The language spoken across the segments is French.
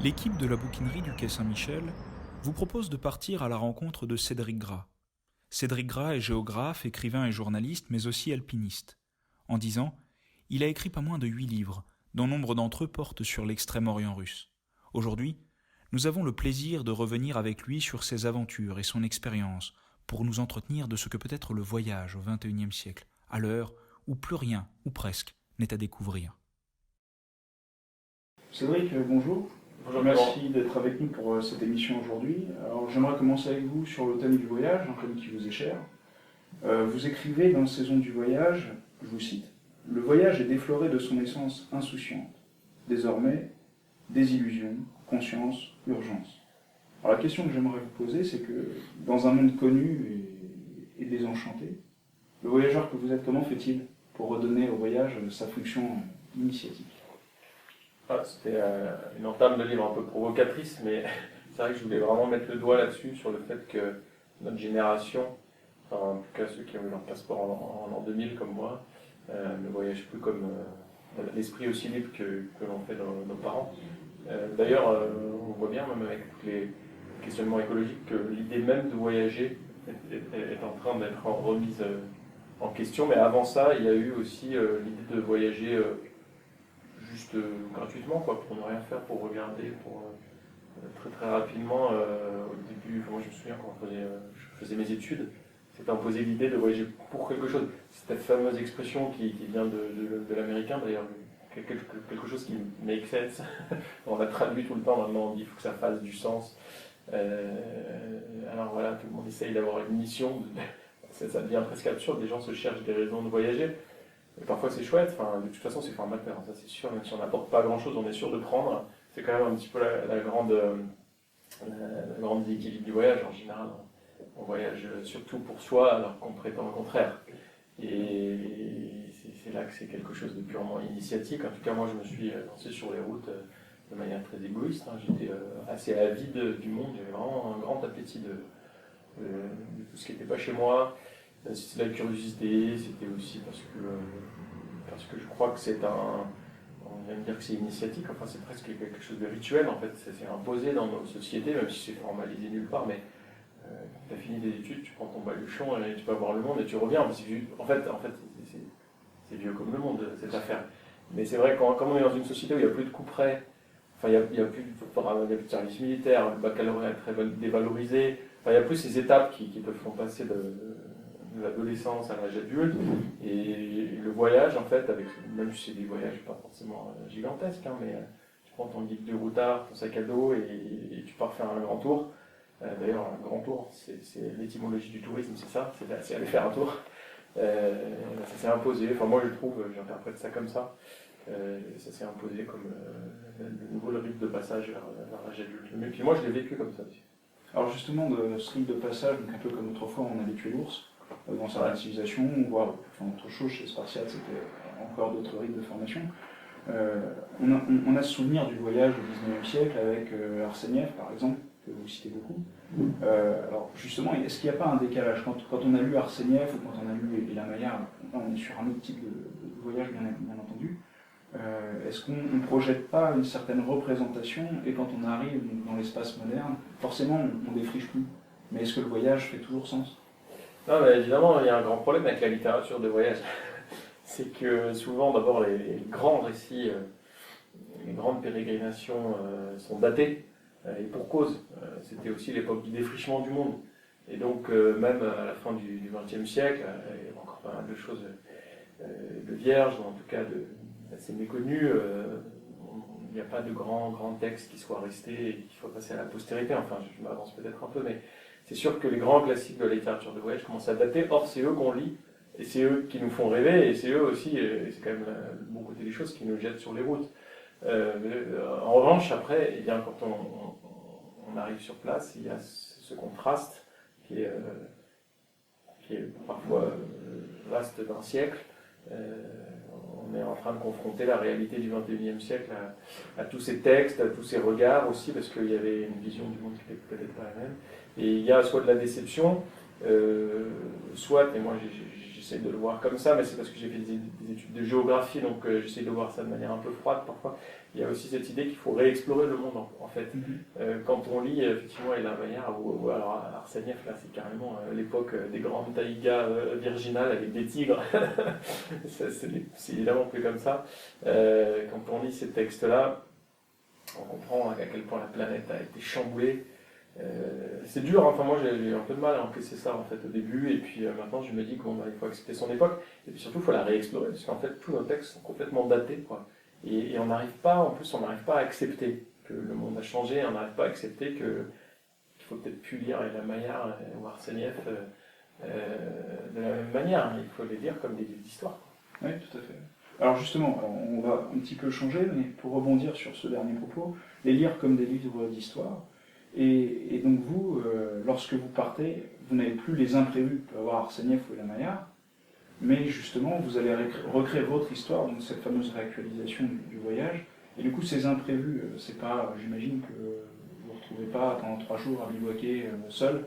L'équipe de la bouquinerie du Quai Saint-Michel vous propose de partir à la rencontre de Cédric Gras. Cédric Gras est géographe, écrivain et journaliste, mais aussi alpiniste. En 10 ans, il a écrit pas moins de 8 livres, dont nombre d'entre eux portent sur l'extrême-orient russe. Aujourd'hui, nous avons le plaisir de revenir avec lui sur ses aventures et son expérience pour nous entretenir de ce que peut être le voyage au XXIe siècle, à l'heure où plus rien, ou presque, n'est à découvrir. Cédric, bonjour. Bonjour Clément. Merci d'être avec nous pour cette émission aujourd'hui. Alors, j'aimerais commencer avec vous sur le thème du voyage, un thème qui vous est cher. Vous écrivez dans Saison du voyage, je vous cite, « Le voyage est défloré de son essence insouciante. Désormais, désillusion, conscience, urgence. » Alors la question que j'aimerais vous poser, c'est que dans un monde connu et désenchanté, le voyageur que vous êtes, comment fait-il pour redonner au voyage sa fonction initiatique ? C'était une entame de livre un peu provocatrice, mais c'est vrai que je voulais vraiment mettre le doigt là-dessus, sur le fait que notre génération, enfin, en tout cas ceux qui ont eu leur passeport en l'an 2000 comme moi, ne voyagent plus comme l'esprit aussi libre que l'ont fait nos parents. D'ailleurs, on voit bien, même avec tous les questionnements écologiques, que l'idée même de voyager est en train d'être remise en question. Mais avant ça, il y a eu aussi l'idée de voyager juste gratuitement, quoi, pour ne rien faire, pour regarder, pour très très rapidement, au début, moi je me souviens quand je faisais mes études, c'était imposé l'idée de voyager pour quelque chose. Cette fameuse expression qui vient de l'américain d'ailleurs, quelque chose qui make sense. On l'a traduit tout le temps maintenant, on dit qu'il faut que ça fasse du sens. Alors voilà, tout le monde essaye d'avoir une mission, ça devient presque absurde, les gens se cherchent des raisons de voyager. Et parfois c'est chouette, enfin, de toute façon c'est formateur, ça c'est sûr, même si on n'apporte pas grand chose, on est sûr de prendre. C'est quand même un petit peu la grande déséquilibre du voyage en général. On voyage surtout pour soi alors qu'on prétend le contraire. Et c'est là que c'est quelque chose de purement initiatique. En tout cas, moi je me suis lancé sur les routes de manière très égoïste. J'étais assez avide du monde, j'avais vraiment un grand appétit de tout ce qui n'était pas chez moi. C'était la curiosité, c'était aussi parce que je crois que c'est on vient de dire que c'est initiatique, enfin c'est presque quelque chose de rituel en fait, c'est imposé dans nos sociétés, même si c'est formalisé nulle part, mais tu as fini des études, tu prends ton baluchon et tu vas voir le monde et tu reviens. En fait c'est vieux comme le monde cette affaire. Mais c'est vrai, quand on est dans une société où il n'y a plus de couperet, enfin il n'y a plus de service militaire, le baccalauréat est très dévalorisé, enfin, il n'y a plus ces étapes qui te font passer de l'adolescence à l'âge adulte, et le voyage en fait, même si c'est des voyages pas forcément gigantesques, mais tu prends ton guide de routard, ton sac à dos et tu pars faire un grand tour. D'ailleurs un grand tour, c'est l'étymologie du tourisme, c'est ça, c'est aller faire un tour. Ça s'est imposé, enfin moi je trouve, j'interprète ça comme ça, ça s'est imposé comme le nouveau rite de passage vers l'âge adulte. Mais puis moi je l'ai vécu comme ça aussi. Alors justement, de ce rite de passage, donc un peu comme autrefois on avait tué l'ours, dans certaines civilisations, voire autre chose chez les Spartiates, c'était encore d'autres rites de formation. On a ce souvenir du voyage au XIXe siècle avec Arseniev, par exemple, que vous citez beaucoup. Alors justement, est-ce qu'il n'y a pas un décalage quand on a lu Arseniev ou quand on a lu Émile Maillard, là on est sur un autre type de voyage, bien entendu. Est-ce qu'on ne projette pas une certaine représentation et quand on arrive dans l'espace moderne, forcément on défriche plus. Mais est-ce que le voyage fait toujours sens ? Non, mais évidemment, il y a un grand problème avec la littérature de voyage. C'est que souvent, d'abord, les grands récits, les grandes pérégrinations sont datés, et pour cause. C'était aussi l'époque du défrichement du monde. Et donc, même à la fin du XXe siècle, il y a encore pas mal de choses de vierges, ou en tout cas assez méconnues. Il n'y a pas de grands textes qui soient restés et qu'il faut passer à la postérité. Enfin, je m'avance peut-être un peu, mais c'est sûr que les grands classiques de la littérature de voyage commencent à dater. Or, c'est eux qu'on lit, et c'est eux qui nous font rêver, et c'est eux aussi, et c'est quand même le bon côté des choses, qui nous jettent sur les routes. En revanche, après, eh bien, quand on arrive sur place, il y a ce contraste qui est parfois vaste d'un siècle. On est en train de confronter la réalité du XXIe siècle à tous ces textes, à tous ces regards aussi, parce qu'il y avait une vision du monde qui n'était peut-être pas la même. Et il y a soit de la déception, soit, et moi j'essaie de le voir comme ça, mais c'est parce que j'ai fait des études de géographie, donc j'essaie de voir ça de manière un peu froide parfois. Il y a aussi cette idée qu'il faut réexplorer le monde en fait. Quand on lit effectivement Hélène Maillard ou alors Arsenieff, là c'est carrément l'époque des grandes taïgas virginales avec des tigres. C'est évidemment plus comme ça. Quand on lit ces textes-là, on comprend à quel point la planète a été chamboulée. C'est dur, hein. Enfin moi j'ai un peu de mal à encaisser ça en fait au début, et puis maintenant je me dis qu'il faut accepter son époque, et puis surtout il faut la réexplorer, parce qu'en fait tous nos textes sont complètement datés, quoi. Et on n'arrive pas, en plus on n'arrive pas à accepter que le monde a changé, on n'arrive pas à accepter qu'il faut peut-être plus lire Hélène Maillard ou Arsenieff de la même manière, il faut les lire comme des livres d'histoire. Oui, tout à fait. Alors justement, on va un petit peu changer, mais pour rebondir sur ce dernier propos, les lire comme des livres d'histoire. Et donc vous, lorsque vous partez, vous n'avez plus les imprévus que peut avoir Arsenieff ou Hélène Maillard, mais justement, vous allez recréer votre histoire, donc cette fameuse réactualisation du voyage. Et du coup, ces imprévus, c'est pas, j'imagine que vous ne retrouvez pas pendant 3 jours à bivouaquer seul,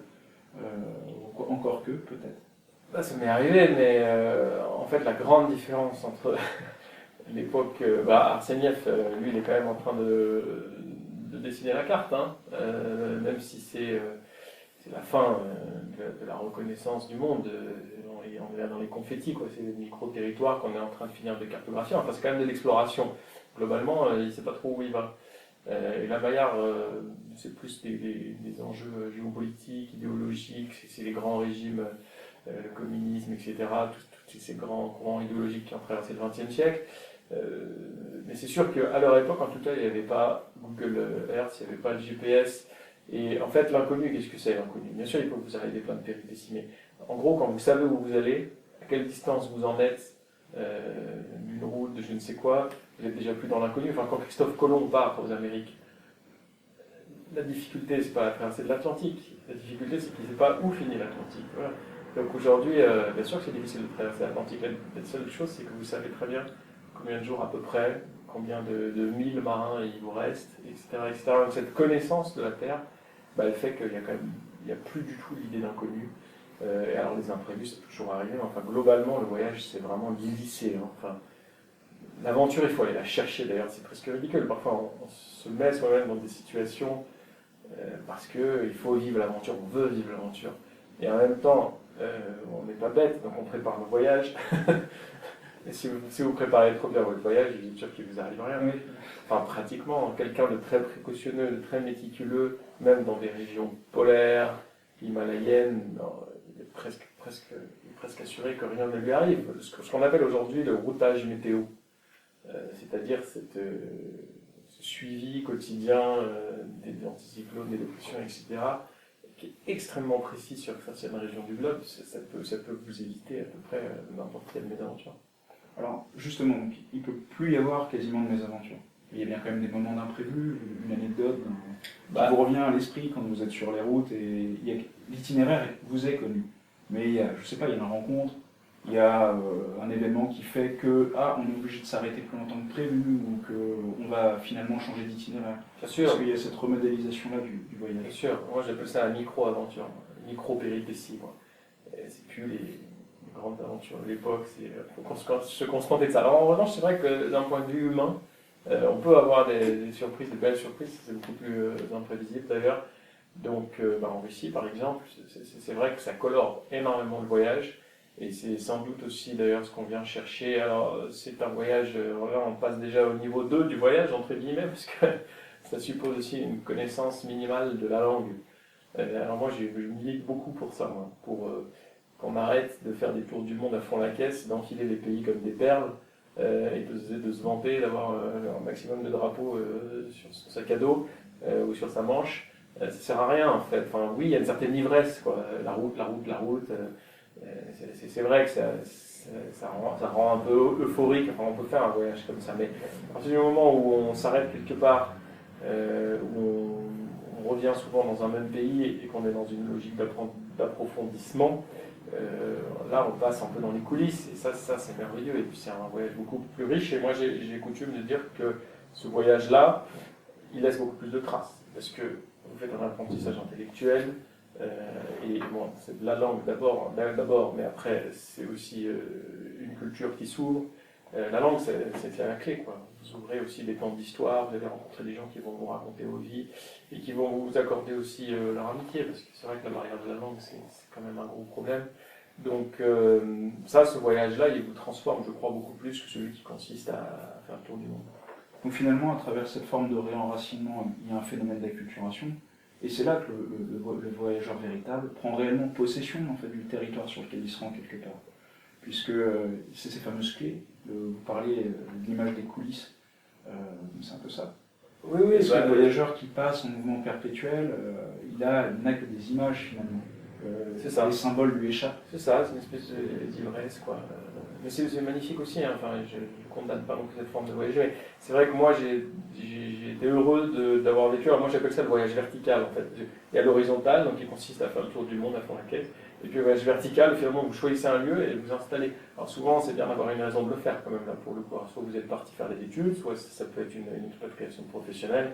encore que, peut-être. Bah, ça m'est arrivé, mais en fait, la grande différence entre l'époque... Arsenieff, lui, il est quand même en train de dessiner la carte, hein, même si c'est la fin de la reconnaissance du monde. On est là dans les confettis, quoi. C'est des micro-territoires qu'on est en train de finir de cartographier. Enfin, c'est quand même de l'exploration. Globalement, il ne sait pas trop où il va. Et la Maillard, c'est plus des enjeux géopolitiques, idéologiques, c'est les grands régimes, le communisme, etc., tous ces grands courants idéologiques qui ont traversé le XXe siècle. Mais c'est sûr qu'à leur époque, en tout cas, il n'y avait pas Google Earth, il n'y avait pas le GPS. Et en fait, l'inconnu, qu'est-ce que c'est l'inconnu? Bien sûr, il faut que vous arriviez plein de péripéties, mais en gros, quand vous savez où vous allez, à quelle distance vous en êtes, d'une route, de je ne sais quoi, vous n'êtes déjà plus dans l'inconnu. Enfin, quand Christophe Colomb part aux Amériques, la difficulté, c'est pas la traversée de l'Atlantique. La difficulté, c'est qu'il ne sait pas où finit l'Atlantique. Voilà. Donc aujourd'hui, bien sûr que c'est difficile de traverser l'Atlantique. La seule chose, c'est que vous savez très bien combien de jours à peu près, combien de milles marins il vous reste, etc., etc. Donc cette connaissance de la Terre, elle fait qu'il n'y a plus du tout l'idée d'inconnu. Et alors les imprévus, ça peut toujours arriver. Enfin, globalement, le voyage, c'est vraiment l'Odyssée. Hein. Enfin, l'aventure, il faut aller la chercher. D'ailleurs, c'est presque ridicule. Parfois, on se met soi-même dans des situations parce qu'il faut vivre l'aventure, on veut vivre l'aventure. Et en même temps, on n'est pas bête, donc on prépare nos voyages. Et si vous préparez trop bien votre voyage, je suis sûr qu'il ne vous arrive rien. Oui. Enfin, pratiquement, quelqu'un de très précautionneux, de très méticuleux, même dans des régions polaires, himalayennes, il est presque assuré que rien ne lui arrive. Ce qu'on appelle aujourd'hui le routage météo. C'est-à-dire ce suivi quotidien des anticyclones, des dépressions, etc., qui est extrêmement précis sur certaines régions du globe. Ça peut vous éviter à peu près n'importe quelle mésaventure. Alors, justement, il ne peut plus y avoir quasiment de mésaventures. Il y a bien quand même des moments d'imprévu, une anecdote qui vous revient à l'esprit quand vous êtes sur les routes, et l'itinéraire vous est connu. Mais il y a, je sais pas, il y a une rencontre, il y a un événement qui fait que on est obligé de s'arrêter plus longtemps que prévu, ou qu'on va finalement changer d'itinéraire. Bien sûr. Parce qu'il y a cette remodélisation-là du voyage. Bien sûr. Moi j'appelle ça la micro-aventure, micro-péripétie. C'est plus les grandes aventures de l'époque, il faut se contenter de ça. Alors en revanche, c'est vrai que d'un point de vue humain, on peut avoir des surprises, des belles surprises, c'est beaucoup plus imprévisible d'ailleurs. Donc en Russie par exemple, c'est vrai que ça colore énormément le voyage, et c'est sans doute aussi d'ailleurs ce qu'on vient chercher. Alors c'est un voyage, là on passe déjà au niveau 2 du voyage, entre guillemets, parce que ça suppose aussi une connaissance minimale de la langue. Alors moi je milite beaucoup pour ça, pour qu'on arrête de faire des tours du monde à fond la caisse, d'enfiler les pays comme des perles, et de se vanter d'avoir un maximum de drapeaux sur son sac à dos ou sur sa manche. Ça sert à rien en fait. Enfin, oui, il y a une certaine ivresse, quoi. La route. C'est vrai que ça rend un peu euphorique. Enfin, on peut faire un voyage comme ça, mais à partir du moment où on s'arrête quelque part, où on revient souvent dans un même pays et qu'on est dans une logique d'approfondissement, là on passe un peu dans les coulisses, et ça c'est merveilleux, et puis c'est un voyage beaucoup plus riche. Et moi j'ai coutume de dire que ce voyage là il laisse beaucoup plus de traces, parce que vous faites un apprentissage intellectuel, Et bon, c'est de la langue d'abord, mais après c'est aussi une culture qui s'ouvre. La langue, c'est la clé, quoi. Vous ouvrez aussi des temps d'histoire, vous allez rencontrer des gens qui vont vous raconter vos vies et qui vont vous accorder aussi leur amitié, parce que c'est vrai que la barrière de la langue, c'est quand même un gros problème. Donc ce voyage-là, il vous transforme, je crois, beaucoup plus que celui qui consiste à faire le tour du monde. Donc finalement, à travers cette forme de réenracinement, il y a un phénomène d'acculturation, et c'est là que le voyageur véritable prend réellement possession en fait, du territoire sur lequel il se rend quelque part. Puisque c'est ces fameuses clés, vous parliez de l'image des coulisses, c'est un peu ça. Oui, Parce que le voyageur qui passe en mouvement perpétuel, il n'a que des images finalement. C'est ça. Les symboles lui échappent. C'est ça, c'est une espèce d'ivresse, quoi. Mais c'est magnifique aussi, hein. Enfin, je ne condamne pas non plus cette forme de voyager, mais c'est vrai que moi j'ai été heureux d'avoir vécu. Alors moi j'appelle ça le voyage vertical en fait. Il y a l'horizontal, donc qui consiste à faire le tour du monde à fond la caisse. Et puis le voyage vertical, finalement vous choisissez un lieu et vous installez. Alors souvent c'est bien d'avoir une raison de le faire quand même là pour le coup. Alors, soit vous êtes parti faire des études, soit ça peut être une expatriation professionnelle.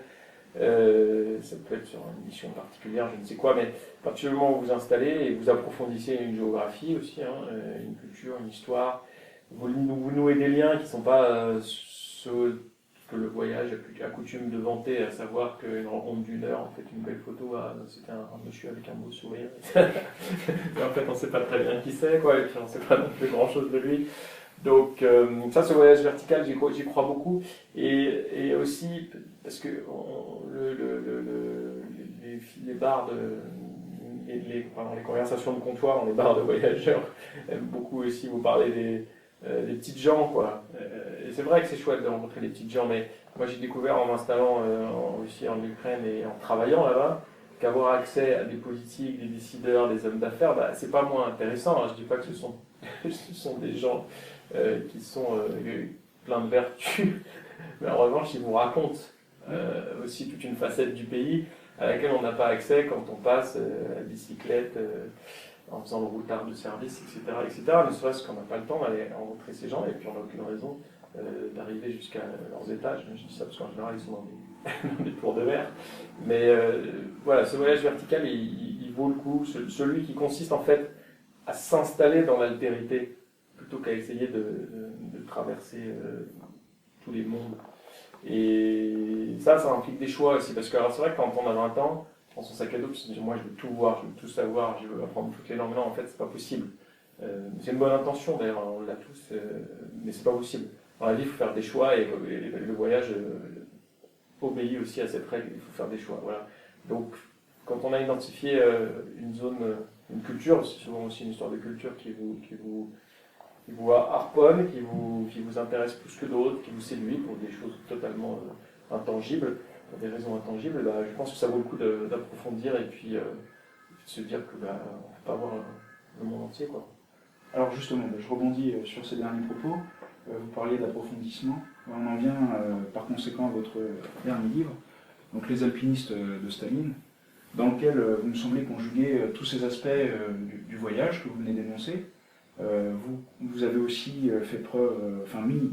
Ça peut être sur une mission particulière, je ne sais quoi, mais à partir du moment où vous installez et vous approfondissez une géographie aussi, hein, une culture, une histoire, vous nouez des liens qui ne sont pas ceux que le voyage a coutume de vanter, à savoir qu'une rencontre d'une heure, en fait, une belle photo, c'était un monsieur avec un beau sourire. Et en fait, on ne sait pas très bien qui c'est, quoi, et puis on ne sait pas non plus grand-chose de lui. Donc ce voyage vertical, j'y crois beaucoup. Et aussi, parce que les bars les conversations de comptoir dans les bars de voyageurs aiment beaucoup aussi vous parler des petites gens, quoi. Et c'est vrai que c'est chouette de rencontrer des petites gens, mais moi j'ai découvert en m'installant en Russie, en Ukraine et en travaillant là-bas, qu'avoir accès à des politiques, des décideurs, des hommes d'affaires, c'est pas moins intéressant. Je dis pas que ce sont des gens qui sont pleins de vertus, mais en revanche ils vous racontent aussi toute une facette du pays à laquelle on n'a pas accès quand on passe à la bicyclette, en faisant le routard de service, etc. Ne serait-ce qu'on n'a pas le temps d'aller rencontrer ces gens, et puis on n'a aucune raison d'arriver jusqu'à leurs étages. Je dis ça parce qu'en général, ils sont dans des tours de verre. Mais voilà, ce voyage vertical, il vaut le coup. Celui qui consiste en fait à s'installer dans l'altérité, plutôt qu'à essayer de traverser tous les mondes. Et ça implique des choix aussi, parce que c'est vrai que quand on a 20 ans, dans son sac à dos, moi je veux tout voir, je veux tout savoir, je veux apprendre toutes les langues. Non, en fait, c'est pas possible. C'est une bonne intention d'ailleurs, on l'a tous, mais c'est pas possible. Dans la vie, il faut faire des choix, et le voyage obéit aussi à cette règle, il faut faire des choix. Voilà. Donc, quand on a identifié une zone, une culture, c'est souvent aussi une histoire de culture qui vous harponne, qui vous intéresse plus que d'autres, qui vous séduit pour des choses totalement intangibles, pour des raisons intangibles, je pense que ça vaut le coup d'approfondir et puis de se dire que on ne peut pas voir le monde entier, quoi. Alors justement, je rebondis sur ces derniers propos. Vous parliez d'approfondissement. On en vient par conséquent à votre dernier livre, donc Les alpinistes de Staline, dans lequel vous me semblez conjuguer tous ces aspects du voyage que vous venez d'énoncer. Vous avez aussi fait preuve, mis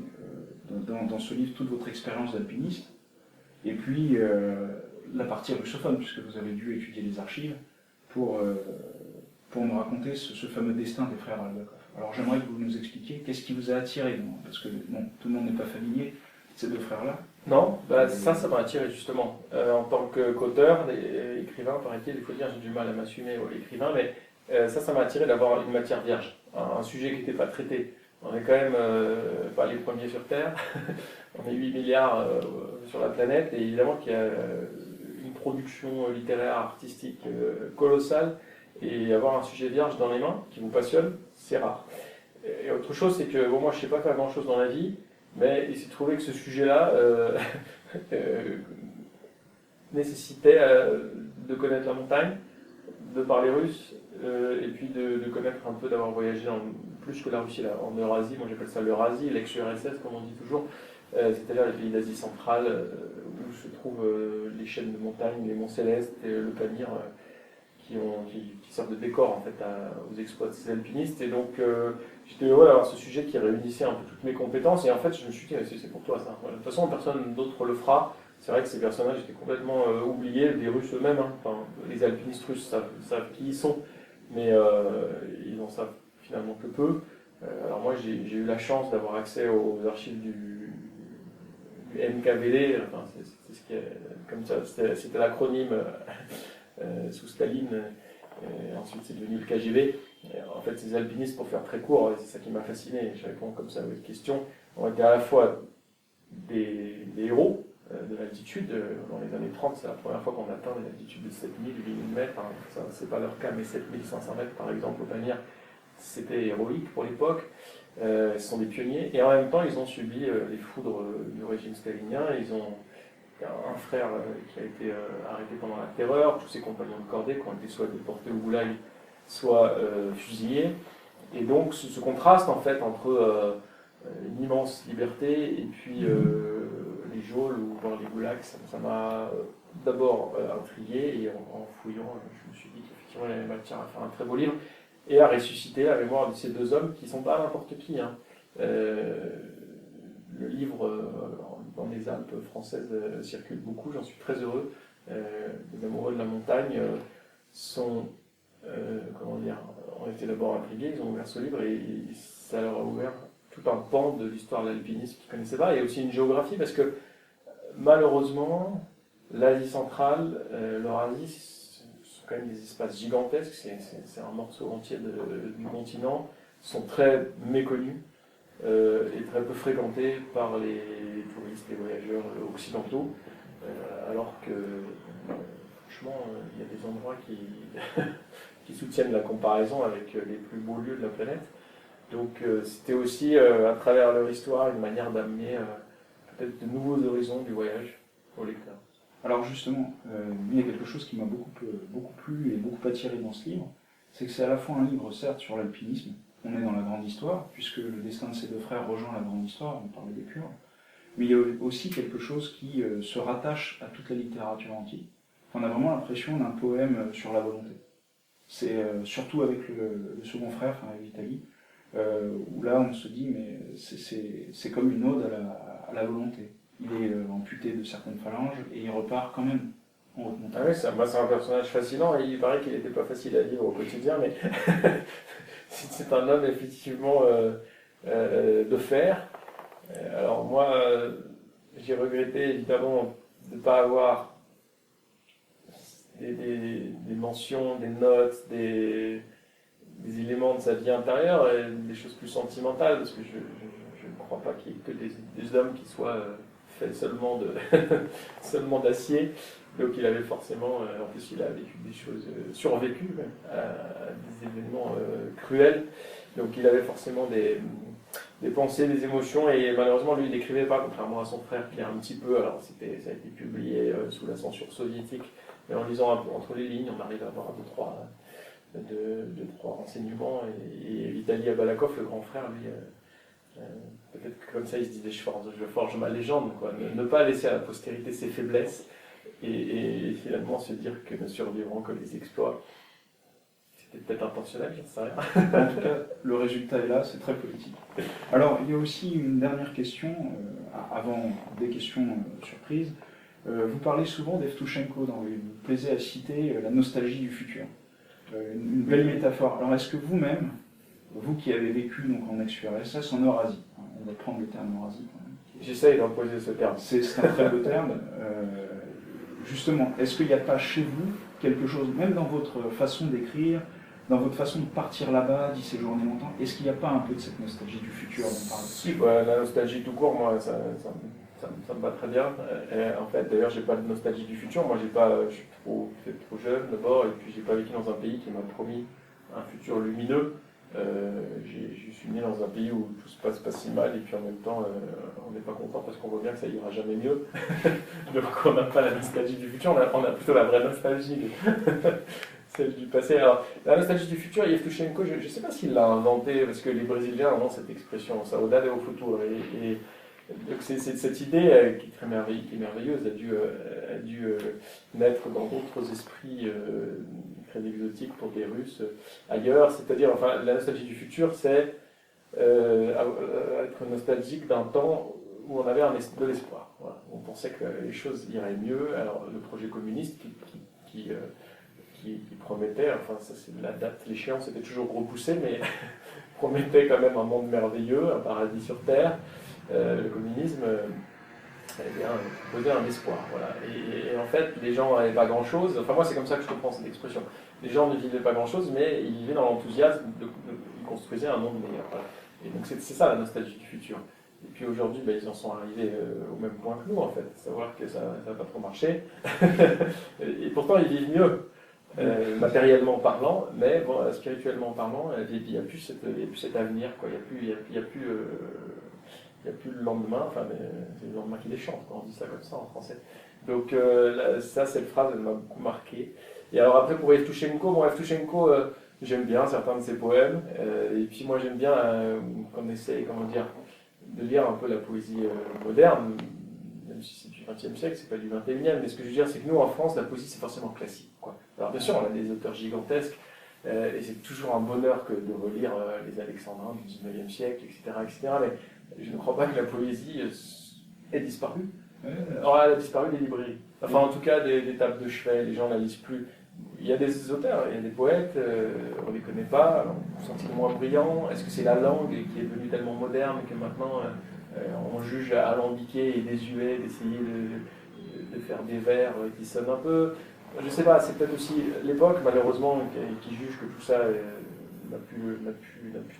dans ce livre toute votre expérience d'alpiniste, et puis la partie russophone, puisque vous avez dû étudier les archives pour nous raconter ce fameux destin des frères Albakov. Alors j'aimerais que vous nous expliquiez qu'est-ce qui vous a attiré, parce que tout le monde n'est pas familier de ces deux frères-là. Non, ça m'a attiré justement. En tant qu'auteur, écrivain, paraît-il, il faut dire, j'ai du mal à m'assumer écrivain, mais ça m'a attiré d'avoir une matière vierge, un sujet qui n'était pas traité. On est quand même pas les premiers sur Terre, on est 8 milliards sur la planète, et évidemment qu'il y a une production littéraire, artistique colossale, et avoir un sujet vierge dans les mains qui vous passionne, c'est rare. Et autre chose, c'est que moi je ne sais pas faire grand-chose dans la vie, mais il s'est trouvé que ce sujet-là nécessitait de connaître la montagne, de parler russe, et puis de connaître un peu, d'avoir voyagé plus que la Russie, là, en Eurasie. Moi j'appelle ça l'Eurasie, l'ex-URSS comme on dit toujours, c'est-à-dire les pays d'Asie centrale, où se trouvent les chaînes de montagnes, les monts Célestes et le Pamir, qui servent de décor en fait aux exploits de ces alpinistes. Et donc j'étais heureux d'avoir ce sujet qui réunissait un peu toutes mes compétences, et en fait je me suis dit c'est pour toi ça. Voilà. De toute façon personne d'autre le fera. C'est vrai que ces personnages étaient complètement oubliés, des Russes eux-mêmes, hein. Enfin, les alpinistes russes savent qui ils sont, mais ils en savent finalement que peu. Alors moi j'ai eu la chance d'avoir accès aux archives du NKVD, enfin, c'est ce qui est, comme ça, c'était l'acronyme sous Staline, ensuite c'est devenu le KGB. En fait, ces alpinistes, pour faire très court, c'est ça qui m'a fasciné, je réponds comme ça à votre question, ont été à la fois des héros de l'altitude. Dans les années 30, c'est la première fois qu'on atteint des altitudes de 7000, 8000 mètres. Hein. Ça, c'est pas leur cas, mais 7500 mètres par exemple au Pamir, c'était héroïque pour l'époque. Ce sont des pionniers et en même temps, ils ont subi les foudres du régime stalinien. Ils ont un frère qui a été arrêté pendant la terreur, tous ses compagnons de cordée qui ont été soit déportés au goulag, soit fusillés. Et donc, ce contraste en fait entre une immense liberté et puis les geôles ou voir les goulags, ça m'a d'abord intrigué et en fouillant, je me suis dit qu'effectivement il y avait matière à faire un très beau livre et à ressusciter la mémoire de ces deux hommes qui ne sont pas n'importe qui. Hein. Le livre dans les Alpes françaises circule beaucoup, j'en suis très heureux. Les amoureux de la montagne sont, ont été d'abord intrigués, ils ont ouvert ce livre et ça leur a ouvert tout un pan de l'histoire de l'alpinisme qu'ils ne connaissaient pas, et aussi une géographie, parce que malheureusement, l'Asie centrale, l'Eurasie, sont quand même des espaces gigantesques, c'est un morceau entier du continent, sont très méconnus et très peu fréquentés par les touristes, les voyageurs occidentaux, alors que franchement, il y a des endroits qui soutiennent la comparaison avec les plus beaux lieux de la planète. Donc c'était aussi, à travers leur histoire, une manière d'amener peut-être de nouveaux horizons du voyage au lecteur. Alors justement, il y a quelque chose qui m'a beaucoup plu et beaucoup attiré dans ce livre, c'est que c'est à la fois un livre, certes, sur l'alpinisme, on est dans la grande histoire, puisque le destin de ces deux frères rejoint la grande histoire, on parlait des Kurdes, mais il y a aussi quelque chose qui se rattache à toute la littérature antique. On a vraiment l'impression d'un poème sur la volonté. C'est surtout avec le second frère, enfin avec Vitaly, où là on se dit mais c'est comme une ode à la volonté. Il est amputé de certaines phalanges et il repart quand même en haute montagne. Ah oui, c'est un personnage fascinant et il paraît qu'il n'était pas facile à vivre au quotidien, mais c'est un homme effectivement de fer. Alors moi, j'ai regretté évidemment de ne pas avoir des mentions, des notes, des éléments de sa vie intérieure, et des choses plus sentimentales, parce que je ne crois pas qu'il y ait que des hommes qui soient faits seulement d'acier. Donc il avait forcément, en plus il a vécu des choses, survécu même, à des événements cruels. Donc il avait forcément des pensées, des émotions, et malheureusement lui il n'écrivait pas, contrairement à son frère qui a un petit peu, alors ça a été publié sous la censure soviétique, mais en lisant entre les lignes, on arrive à avoir deux, trois renseignements, et Vitaly Abalakov, le grand frère, lui, peut-être que comme ça il se disait je forge ma légende, quoi. Ne pas laisser à la postérité ses faiblesses, et finalement se dire que ne survivront que les exploits. C'était peut-être intentionnel, j'en sais rien. En tout cas, le résultat est là, c'est très politique. Alors, il y a aussi une dernière question, avant des questions surprises. Vous parlez souvent d'Evtushenko, vous plaisez à citer la nostalgie du futur. Une belle métaphore. Alors, est-ce que vous-même, vous qui avez vécu donc, en ex-URSS, en Eurasie, on va prendre le terme Eurasie quand même. J'essaye d'imposer ce terme. C'est un très beau terme. Justement, est-ce qu'il n'y a pas chez vous quelque chose, même dans votre façon d'écrire, dans votre façon de partir là-bas, d'y séjourner longtemps, est-ce qu'il n'y a pas un peu de cette nostalgie du futur dont on parle? Si, bah, la nostalgie tout court, moi, ça me va très bien. En fait, d'ailleurs, j'ai pas de nostalgie du futur. Moi, je suis trop jeune d'abord, et puis j'ai pas vécu dans un pays qui m'a promis un futur lumineux. Je suis né dans un pays où tout se passe pas si mal, et puis en même temps, on n'est pas content parce qu'on voit bien que ça ira jamais mieux. Donc, on n'a pas la nostalgie du futur, on a plutôt la vraie nostalgie, celle du passé. Alors, la nostalgie du futur, Evtushenko, je ne sais pas s'il l'a inventé, parce que les Brésiliens ont cette expression, saudade au futuro. Et donc c'est cette idée qui est merveilleuse, a dû naître dans d'autres esprits très exotiques pour des Russes ailleurs. C'est-à-dire, enfin, la nostalgie du futur, c'est être nostalgique d'un temps où on avait de l'espoir. Voilà. On pensait que les choses iraient mieux. Alors, le projet communiste qui qui promettait, enfin ça c'est la date, l'échéance était toujours repoussée, mais promettait quand même un monde merveilleux, un paradis sur terre. Le communisme eh bien, proposait un espoir. Voilà. Et en fait, les gens n'avaient pas grand-chose. Enfin, moi, c'est comme ça que je comprends cette expression. Les gens ne vivaient pas grand-chose, mais ils vivaient dans l'enthousiasme, ils construisaient un monde meilleur. Voilà. Et donc, c'est ça la nostalgie du futur. Et puis aujourd'hui, ils en sont arrivés au même point que nous, en fait. Savoir que ça n'a pas trop marché. Et pourtant, ils vivent mieux. Matériellement parlant, mais bon, spirituellement parlant, il n'y a plus cet avenir, quoi. Il n'y a plus le lendemain, enfin, c'est le lendemain qui les chante, on dit ça comme ça en français. Donc ça, cette phrase, elle m'a beaucoup marqué. Et alors après, pour Evtushenko, Evtushenko, j'aime bien certains de ses poèmes, et puis moi j'aime bien qu'on essaye, comment dire, de lire un peu la poésie moderne, même si c'est du XXe siècle, c'est pas du XXIe, mais ce que je veux dire, c'est que nous, en France, la poésie, c'est forcément classique, quoi. Alors bien sûr, on a des auteurs gigantesques, et c'est toujours un bonheur que de relire les Alexandrins du XIXe siècle, etc., mais je ne crois pas que la poésie ait disparu. Alors, elle a disparu des librairies. Enfin, en tout cas, des tables de chevet, les gens ne la lisent plus. Il y a des auteurs, il y a des poètes, on ne les connaît pas, on se sent moins brillants. Est-ce que c'est la langue qui est devenue tellement moderne que maintenant on juge alambiqué et désuet d'essayer de faire des vers qui sonnent un peu? Je ne sais pas, c'est peut-être aussi l'époque, malheureusement, qui juge que tout ça n'a plus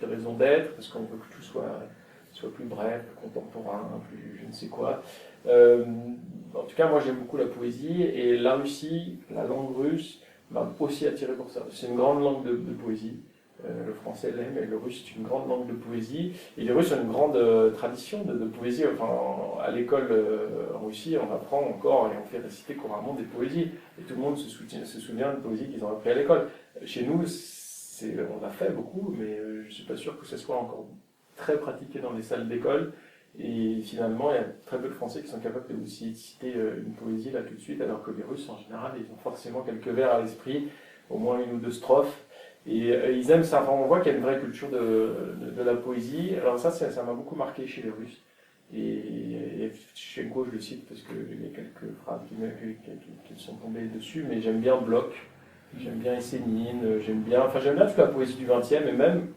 de raison d'être, parce qu'on veut que tout soit plus bref, plus contemporain, plus je ne sais quoi. En tout cas, moi j'aime beaucoup la poésie, et la Russie, la langue russe, m'a aussi attiré pour ça. C'est une grande langue de poésie. Le français l'aime, et le russe c'est une grande langue de poésie. Et les Russes ont une grande tradition de poésie. Enfin, à l'école en Russie, on apprend encore et on fait réciter couramment des poésies. Et tout le monde se souvient de poésie qu'ils ont appris à l'école. Chez nous, on a fait beaucoup, mais je ne suis pas sûr que ce soit encore très pratiqué dans les salles d'école. Et finalement, il y a très peu de Français qui sont capables de vous citer une poésie là tout de suite, alors que les Russes, en général, ils ont forcément quelques vers à l'esprit, au moins une ou deux strophes. Et ils aiment ça. Enfin, on voit qu'il y a une vraie culture de la poésie. Alors ça m'a beaucoup marqué chez les Russes. Et Evtushenko, je le cite parce qu'il y a quelques phrases qui me sont tombées dessus, mais j'aime bien Bloch, j'aime bien Есенine, j'aime bien toute la poésie du XXe, et même,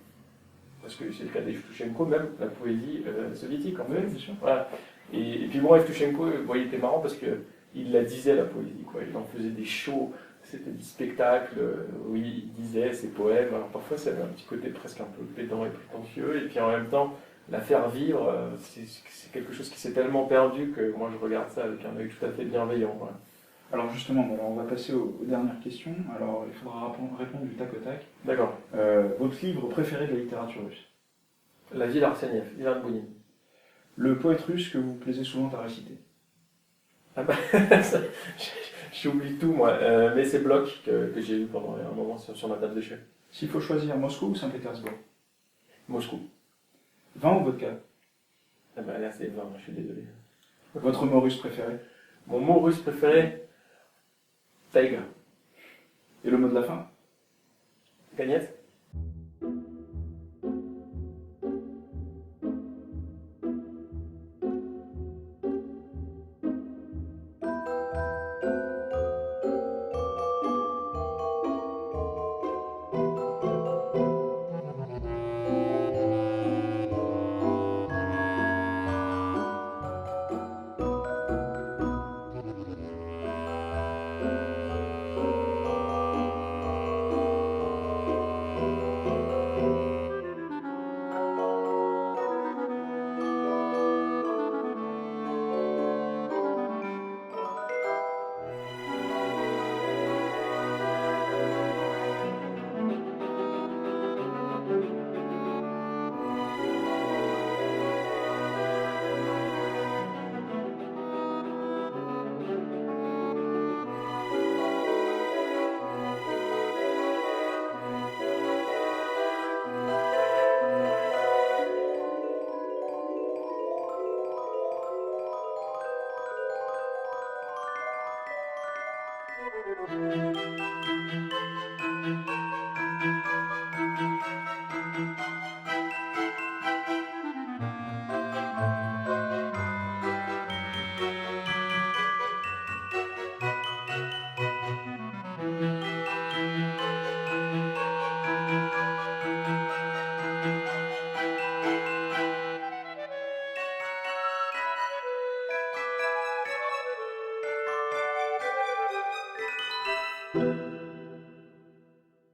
parce que c'est le cas d'Evtushenko, même la poésie soviétique, en fait. Oui, bien sûr. Voilà. Et puis bon, Evtushenko, il était marrant parce qu'il la disait, la poésie, quoi. Il en faisait des shows. C'était du spectacle, où il disait ses poèmes. Alors parfois, ça avait un petit côté presque un peu pédant et prétentieux. Et puis en même temps, la faire vivre, c'est quelque chose qui s'est tellement perdu que moi, je regarde ça avec un œil tout à fait bienveillant. Voilà. Alors justement, on va passer aux dernières questions. Alors il faudra répondre du tac au tac. D'accord. Votre livre préféré de la littérature russe? La vie d'Arseniev, Ivan Bounine. Le poète russe que vous plaisez souvent à réciter? Ah bah, j'oublie tout, moi. Mais c'est Bloch que j'ai lu pendant un moment sur ma table de chevet. S'il faut choisir Moscou ou Saint-Pétersbourg? Moscou. Vin ou vodka? Ah bah là, c'est vin, je suis désolé. Votre mot russe préféré? Mon mot russe préféré, taïga. Et le mot de la fin? Gagnette. Merci.